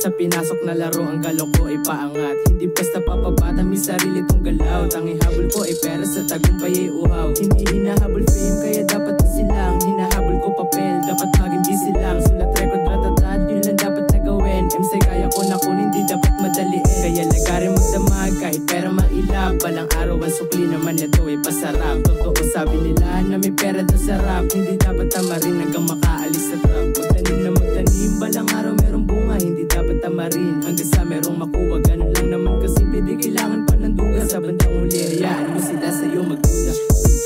Sa pinasok na laro ang galaw ko ay paangat. Hindi basta papabata, may sarili tong galaw. Tanging habol ko ay pera, sa tagumpay ay uhaw. Hindi hinahabol fame, kaya dapat easy lang. Hinahabol ko papel, dapat maging busy lang. Sulat record, ratatat, yun lang dapat na gawin. MC kaya ko na kun, hindi dapat madaliin. Kaya lagarin magdamag, kahit pera mailap. Balang araw ang sukli naman ito ay pasarap. Totoo sabi nila na may pera daw sa rap. Hindi dapat tamarin hanggang makaalis sa trap. Magtanim na magtanim, balang araw merong bunga. Hindi dapat tamarin hanggang sa merong makuha. Ganun lang naman kasimple, di kailangan pa ng duga. Sa bandang uli, hayaan mo sila sa'yo magduda.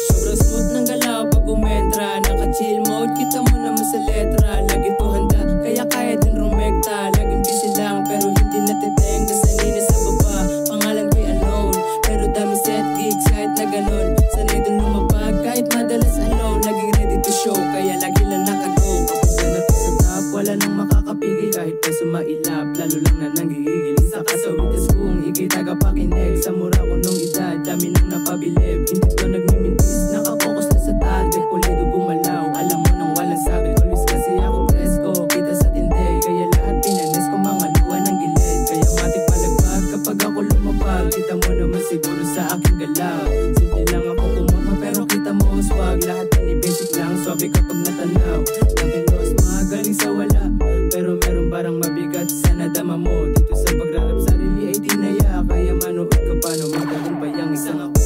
Sobrang smooth ng galaw pag umentra. Naka-chill mode, kita mo naman sa letra. Lagi to handa, kaya kaya din rumekta. Laging busy lang, pero hindi natiteng. Nasanina sa baba, pangalan ko'y unknown. Pero dami set gigs, kahit na ganun. Sanay dun lumapag, kahit madalas alone. Laging ready to show, kaya lagi lang nakago. Kapag na to sa top, wala nang makakapigil. Kahit pa sumailap, lalo lang na nanggigigil. Isa ka sa witness kung ikay tagapakinig. Sa mura ko nung edad, dami nang napabilib. Hindi to nagmimintis, nakapokus na sa target. Pulido gumalaw, alam mo nang walang sabi. Always kasi ako presko, kita sa tindig. Kaya lahat pinanes ko mga luwa ng gilid. Kaya matik palagpag kapag ako lumapag. Kita mo naman siguro sa aking galaw. Simple lang ako kumorma pero kita mo ang swag. Lahat ni basic lang, swabe kapag natanaw. Aking lost, mga galing sa wala. Pero meron parang mabigat sa nadama mo. Dito sa pagrarap sarili ay tinaya. Kaya manood ka paano magtagumpay ang isang ako.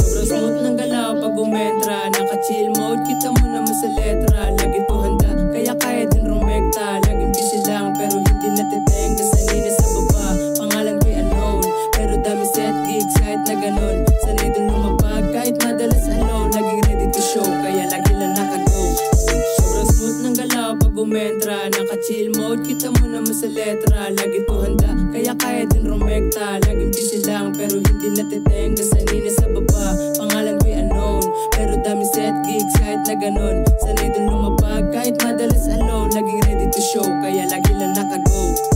Sobrang smooth ng galaw pag umentra. Naka-chill mode, kita mo naman sa letra. Lagi to handa, kaya kaya din rumekta. Laging busy lang, pero hindi natiteng. Nasanina sa baba, pangalan ko'y unknown. Pero dami set gigs, kahit na ganun. Sanay dun lumapag, kahit madalas alone. Laging ready to show, kaya lagi lang nakago. Sobrang smooth ng galaw pag umentra. Naka-chill mode, kita mo naman sa letra. Lagi to handa, kaya kaya din rumekta. Laging busy lang, pero hindi natiteng. Nasanina sa baba, pangalan ko'y unknown. Pero dami set gigs, kahit na ganun. Sanay dun lumapag, kahit madalas alone. Laging ready to show, kaya lagi lang nakago.